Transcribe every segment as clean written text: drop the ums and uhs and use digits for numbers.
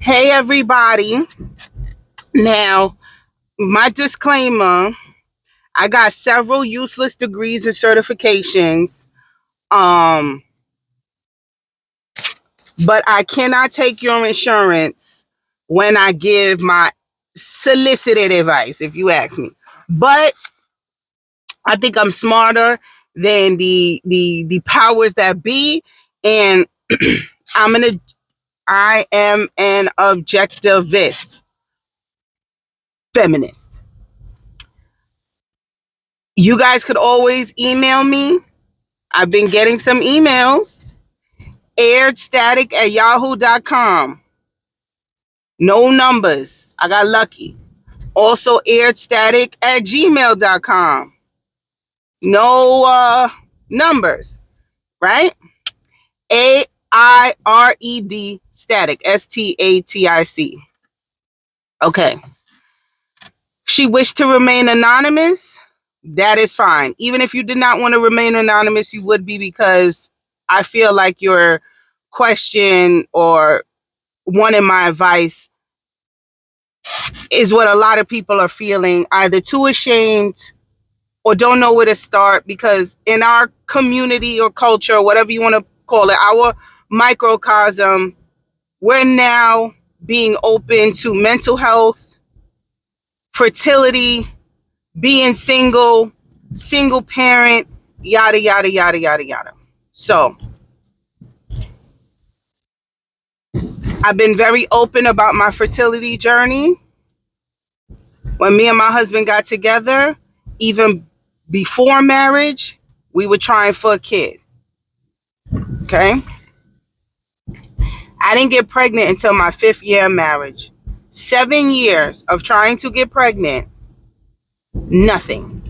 Hey, everybody. Now, my disclaimer, I got several useless degrees and certifications, um, but I cannot take your insurance when I give my solicited advice, if you ask me. But I think I'm smarter than the powers that be, and I'm gonna I am an objectivist feminist. You guys could always email me. I've been getting some emails. Airedstatic@yahoo.com. No numbers. I got lucky. Also airedstatic@gmail.com. No numbers, right? AIRED static. STATIC. Okay. She wished to remain anonymous. That is fine. Even if you did not want to remain anonymous, you would be, because I feel like your question or wanting my advice is what a lot of people are feeling, either too ashamed or don't know where to start, because in our community or culture, whatever you want to call it, our microcosm, we're now being open to mental health, fertility, being single, single parent, yada, yada, yada, yada, yada. So I've been very open about my fertility journey. When me and my husband got together, even before marriage, we were trying for a kid. Okay. I didn't get pregnant until my 5th year of marriage. 7 years of trying to get pregnant, nothing.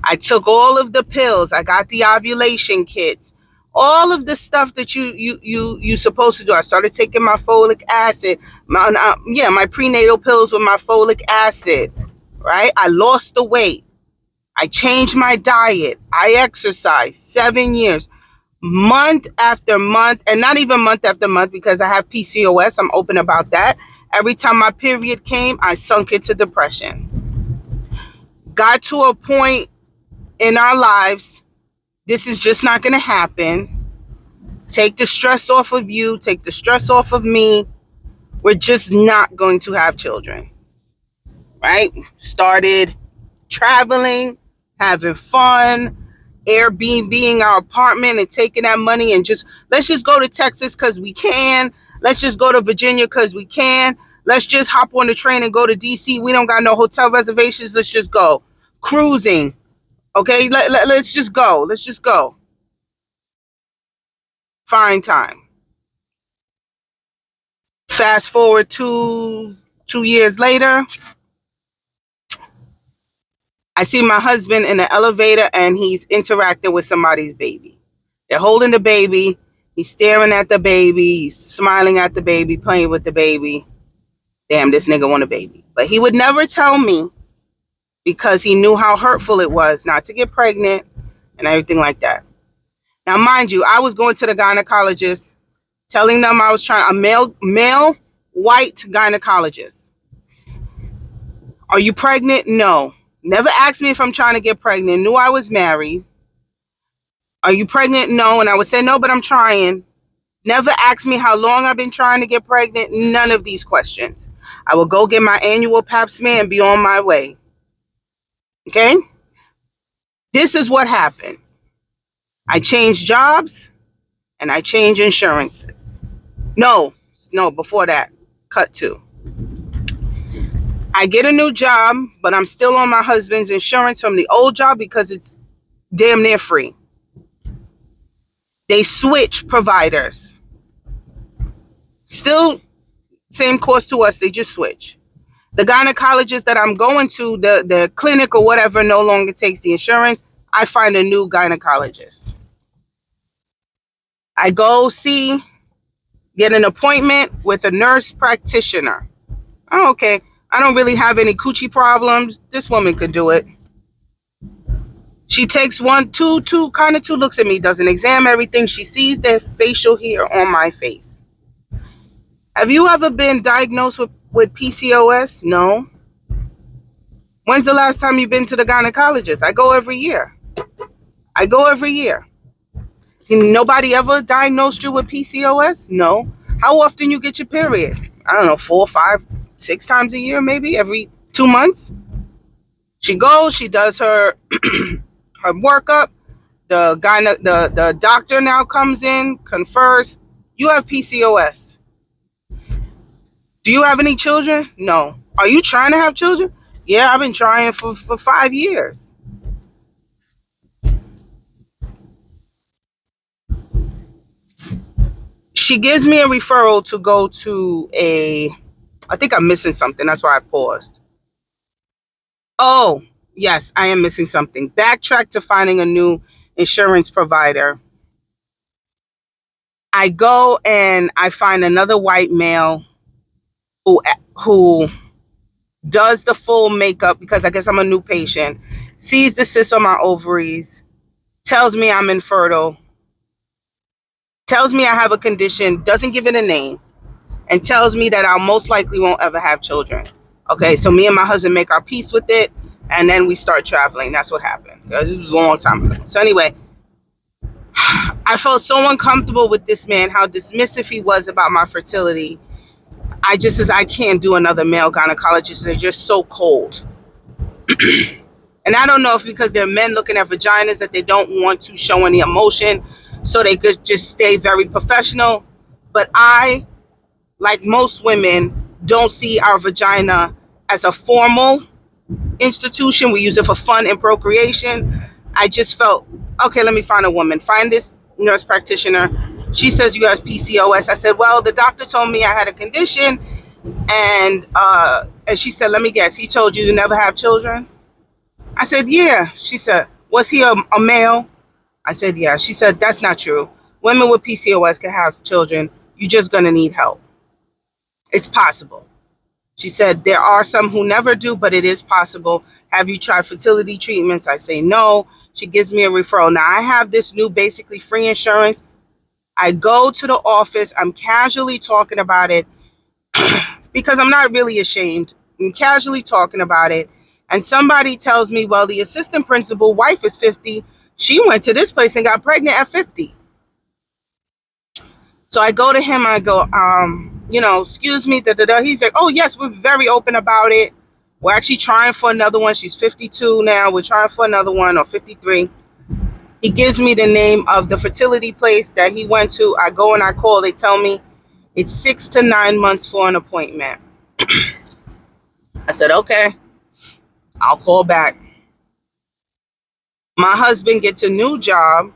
I took all of the pills. I got the ovulation kits, all of the stuff that you supposed to do. I started taking my folic acid, my prenatal pills with my folic acid. Right? I lost the weight. I changed my diet. I exercised 7 years, month after month, and not even month after month, because I have PCOS. I'm open about that. Every time my period came, I sunk into depression. Got to a point in our lives, this is just not going to happen. Take the stress off of you, take the stress off of me. We're just not going to have children. Right? Started traveling, having fun, Airbnb-ing our apartment and taking that money and let's just go to Texas because we can. Let's just go to Virginia because we can. Let's just hop on the train and go to DC. We don't got no hotel reservations. Let's just go. Cruising. Okay, let's just go. Let's just go. Fine time. Fast forward 2 years later, I see my husband in the elevator and he's interacting with somebody's baby. They're holding the baby. He's staring at the baby. He's smiling at the baby, playing with the baby. Damn, this nigga want a baby. But he would never tell me, because he knew how hurtful it was not to get pregnant and everything like that. Now, mind you, I was going to the gynecologist, telling them I was trying, a male white gynecologist. Are you pregnant? No. Never asked me if I'm trying to get pregnant. Knew I was married. Are you pregnant? No. And I would say, no, but I'm trying. Never asked me how long I've been trying to get pregnant. None of these questions. I will go get my annual pap smear and be on my way. Okay? This is what happens. I change jobs and I change insurances. No, before that. Cut to. I get a new job, but I'm still on my husband's insurance from the old job because it's damn near free. They switch providers. Still same cost to us, they just switch. The gynecologist that I'm going to, the clinic or whatever, no longer takes the insurance. I find a new gynecologist. I go get an appointment with a nurse practitioner. Oh, okay. I don't really have any coochie problems. This woman could do it. She takes two looks at me, does an exam, everything. She sees the facial hair on my face. Have you ever been diagnosed with PCOS? No. When's the last time you've been to the gynecologist? I go every year. I go every year. Nobody ever diagnosed you with PCOS? No. How often you get your period? I don't know, 4, 5, 6 times a year, maybe every 2 months. She goes, she does her her workup. The doctor now comes in, confers. You have PCOS. Do you have any children? No. Are you trying to have children? Yeah, I've been trying for 5 years. She gives me a referral to go to I think I'm missing something. That's why I paused. Oh, yes, I am missing something. Backtrack to finding a new insurance provider. I go and I find another white male who does the full makeup, because I guess I'm a new patient, sees the cyst on my ovaries, tells me I'm infertile, tells me I have a condition, doesn't give it a name, and tells me that I most likely won't ever have children. Okay, so me and my husband make our peace with it, and then we start traveling. That's what happened. This was a long time ago. So anyway, I felt so uncomfortable with this man, how dismissive he was about my fertility. I just says, I can't do another male gynecologist. They're just so cold. And I don't know if because they're men looking at vaginas that they don't want to show any emotion, so they could just stay very professional. But I, like most women, don't see our vagina as a formal institution. We use it for fun and procreation. I just felt, okay, let me find a woman. Find this nurse practitioner. She says you have PCOS. I said, well, the doctor told me I had a condition. And she said, let me guess, he told you never have children? I said, yeah. She said, was he a male? I said, yeah. She said, that's not true. Women with PCOS can have children. You're just going to need help. It's possible. She said, there are some who never do, but it is possible. Have you tried fertility treatments? I say, no. She gives me a referral. Now, I have this new basically free insurance. I go to the office. I'm casually talking about it because I'm not really ashamed. I'm casually talking about it. And somebody tells me, well, the assistant principal wife is 50. She went to this place and got pregnant at 50. So I go to him. I go, excuse me. He's like, oh, yes, we're very open about it. We're actually trying for another one. She's 52 now. We're trying for another one, or 53. He gives me the name of the fertility place that he went to. I go and I call. They tell me it's 6 to 9 months for an appointment. I said, okay, I'll call back. My husband gets a new job.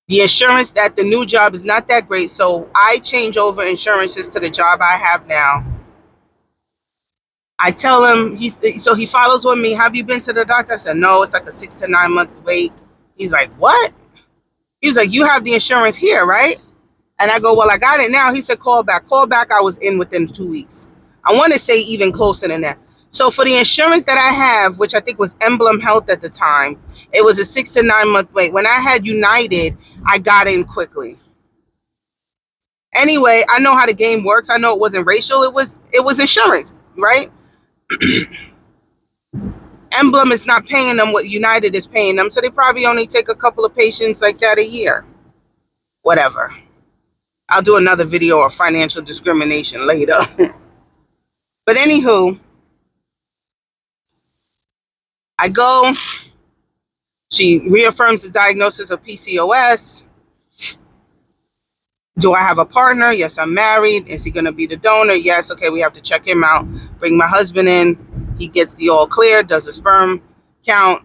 The insurance at the new job is not that great, so I change over insurances to the job I have now. I tell him, so he follows with me. Have you been to the doctor? I said, no, it's like a 6 to 9 month wait. He's like, what? He was like, you have the insurance here, right? And I go, well, I got it now. He said, call back. Call back. I was in within 2 weeks. I want to say even closer than that. So for the insurance that I have, which I think was Emblem Health at the time, it was a 6 to 9 month wait. When I had United, I got in quickly. Anyway, I know how the game works. I know it wasn't racial. It was insurance, right? Emblem is not paying them what United is paying them, so they probably only take a couple of patients like that a year. Whatever. I'll do another video of financial discrimination later. But anywho, I go. She reaffirms the diagnosis of PCOS. Do I have a partner? Yes, I'm married. Is he going to be the donor? Yes. Okay, we have to check him out. Bring my husband in. He gets the all clear, does a sperm count.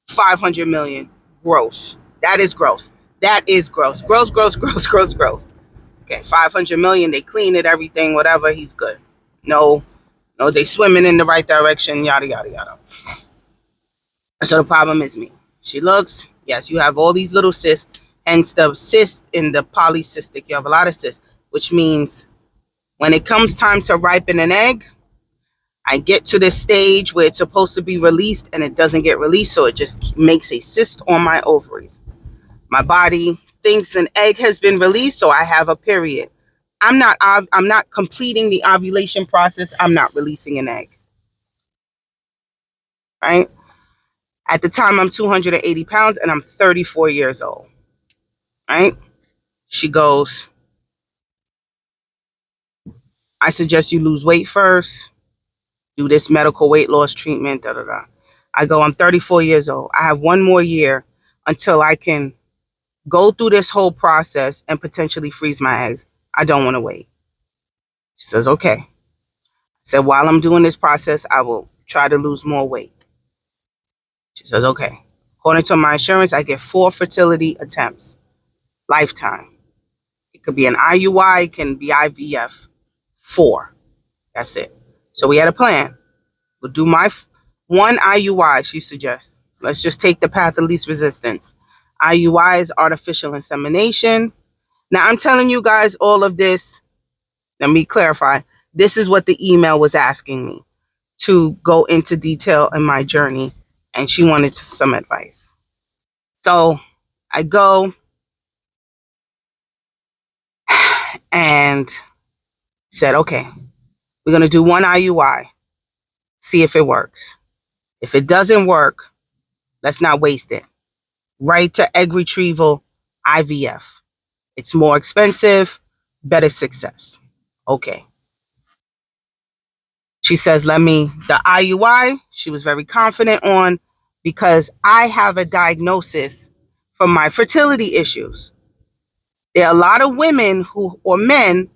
500 million. Gross. That is gross. That is gross. Gross, gross, gross, gross, gross. Okay, 500 million. They clean it, everything, whatever. He's good. No, they swimming in the right direction, yada, yada, yada. So the problem is me. She looks, yes, you have all these little cysts, hence the cyst in the polycystic. You have a lot of cysts, which means when it comes time to ripen an egg, I get to this stage where it's supposed to be released and it doesn't get released, so it just makes a cyst on my ovaries. My body thinks an egg has been released, so I have a period. I'm not completing the ovulation process, I'm not releasing an egg. Right? At the time, I'm 280 pounds and I'm 34 years old. Right? She goes, I suggest you lose weight first, do this medical weight loss treatment, da da da. I go, I'm 34 years old. I have 1 more year until I can go through this whole process and potentially freeze my eggs. I don't want to wait. She says, okay. I said, while I'm doing this process, I will try to lose more weight. She says, okay. According to my insurance, I get 4 fertility attempts, lifetime. It could be an IUI, it can be IVF. 4. That's it. So we had a plan. We'll do one IUI, she suggests. Let's just take the path of least resistance. IUI is artificial insemination. Now, I'm telling you guys all of this. Let me clarify. This is what the email was asking me, to go into detail in my journey, and she wanted some advice. So I go and said, okay, we're going to do one IUI, see if it works. If it doesn't work, let's not waste it. Right to egg retrieval, IVF. It's more expensive, better success. Okay. She says, the IUI, she was very confident on, because I have a diagnosis for my fertility issues. There are a lot of women or men,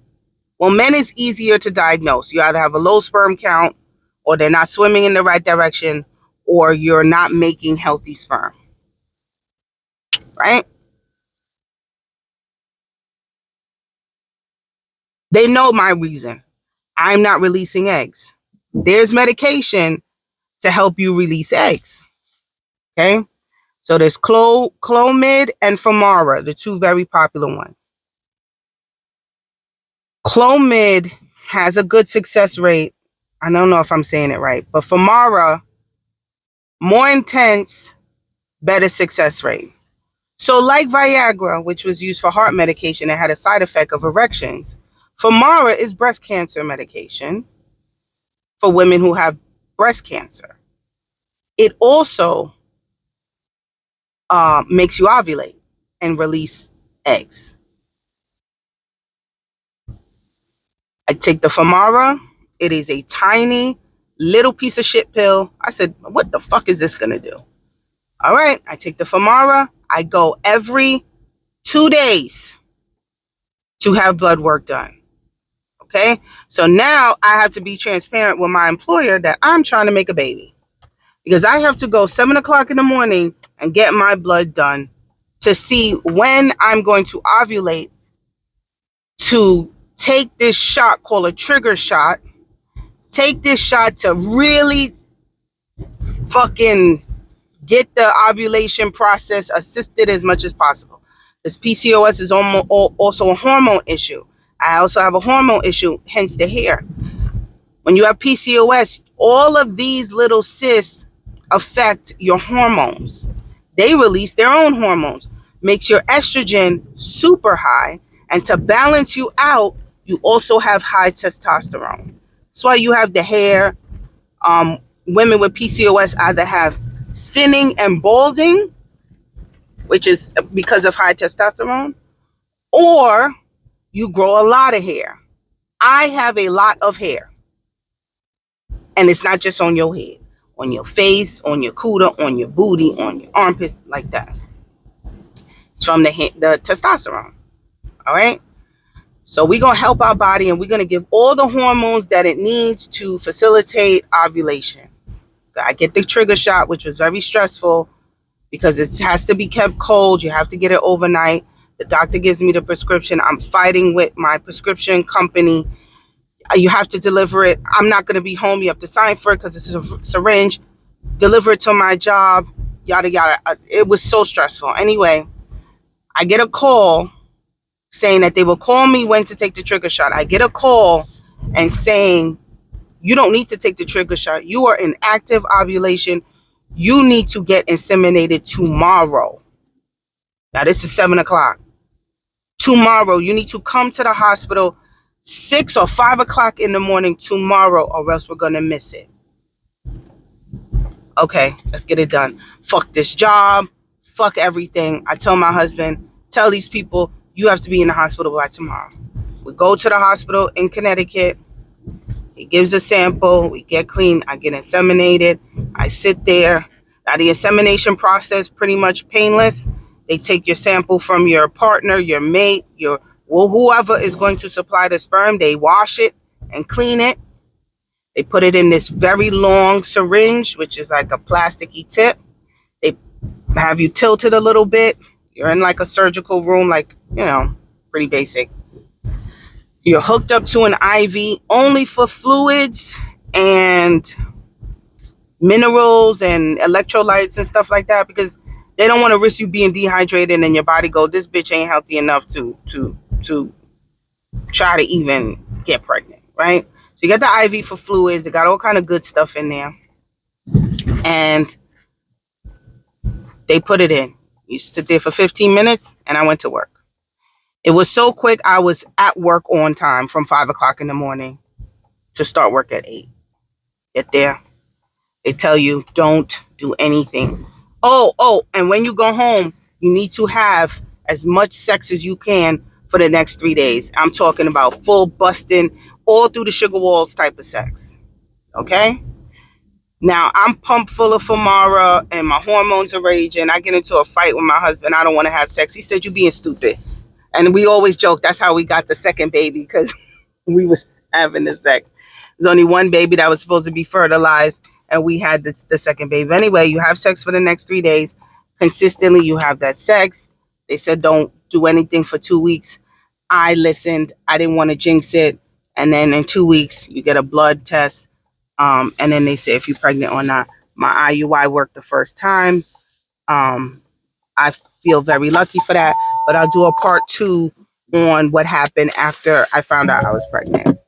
well, men is easier to diagnose. You either have a low sperm count, or they're not swimming in the right direction, or you're not making healthy sperm. Right? They know my reason. I'm not releasing eggs. There's medication to help you release eggs. Okay? So there's Clomid and Femara, the 2 very popular ones. Clomid has a good success rate. I don't know if I'm saying it right, but Femara, more intense, better success rate. So like Viagra, which was used for heart medication and had a side effect of erections, Femara is breast cancer medication for women who have breast cancer. It also makes you ovulate and release eggs. I take the Femara. It is a tiny little piece of shit pill. I said, what the fuck is this going to do? All right. I take the Femara. I go every 2 days to have blood work done. Okay. So now I have to be transparent with my employer that I'm trying to make a baby, because I have to go 7 o'clock in the morning and get my blood done to see when I'm going to ovulate, to take this shot called a trigger shot. Take this shot to really fucking get the ovulation process assisted as much as possible. This PCOS is also a hormone issue. I also have a hormone issue, hence the hair. When you have PCOS, all of these little cysts affect your hormones. They release their own hormones, makes your estrogen super high, and to balance you out, you also have high testosterone. That's why you have the hair. Women with PCOS either have thinning and balding, which is because of high testosterone, or you grow a lot of hair. I have a lot of hair. And it's not just on your head, on your face, on your cooter, on your booty, on your armpits, like that. It's from the testosterone. All right? So we're going to help our body, and we're going to give all the hormones that it needs to facilitate ovulation. I get the trigger shot, which was very stressful because it has to be kept cold. You have to get it overnight. The doctor gives me the prescription. I'm fighting with my prescription company. You have to deliver it. I'm not going to be home. You have to sign for it because it's a syringe. Deliver it to my job. Yada, yada. It was so stressful. Anyway, I get a call saying that they will call me when to take the trigger shot. I get a call and saying, you don't need to take the trigger shot. You are in active ovulation. You need to get inseminated tomorrow. Now, this is 7 o'clock. Tomorrow, you need to come to the hospital. 6 or 5 o'clock in the morning tomorrow, or else we're going to miss it. Okay, let's get it done. Fuck this job. Fuck everything. I tell my husband, tell these people, you have to be in the hospital by tomorrow. We go to the hospital in Connecticut. He gives a sample. We get clean. I get inseminated. I sit there. Now, the insemination process pretty much painless. They take your sample from your partner, your mate, whoever is going to supply the sperm. They wash it and clean it. They put it in this very long syringe, which is like a plasticky tip. They have you tilted a little bit. You're in like a surgical room, like, pretty basic. You're hooked up to an IV only for fluids and minerals and electrolytes and stuff like that, because they don't want to risk you being dehydrated and your body go, this bitch ain't healthy enough to try to even get pregnant, right? So you got the IV for fluids. It got all kind of good stuff in there. And they put it in. You sit there for 15 minutes, and I went to work. It was so quick, I was at work on time from 5 o'clock in the morning to start work at 8. Get there. They tell you, don't do anything. Oh, and when you go home, you need to have as much sex as you can for the next 3 days. I'm talking about full busting, all through the sugar walls type of sex. Okay? Now, I'm pumped full of Famara, and my hormones are raging. I get into a fight with my husband. I don't want to have sex. He said, you being stupid. And we always joke, that's how we got the second baby, because we was having the sex. There's only one baby that was supposed to be fertilized, and we had the second baby. Anyway, you have sex for the next 3 days. Consistently, you have that sex. They said don't do anything for 2 weeks. I listened. I didn't want to jinx it. And then in 2 weeks, you get a blood test. And then they say if you're pregnant or not. My IUI worked the first time. I feel very lucky for that, but I'll do a part 2 on what happened after I found out I was pregnant.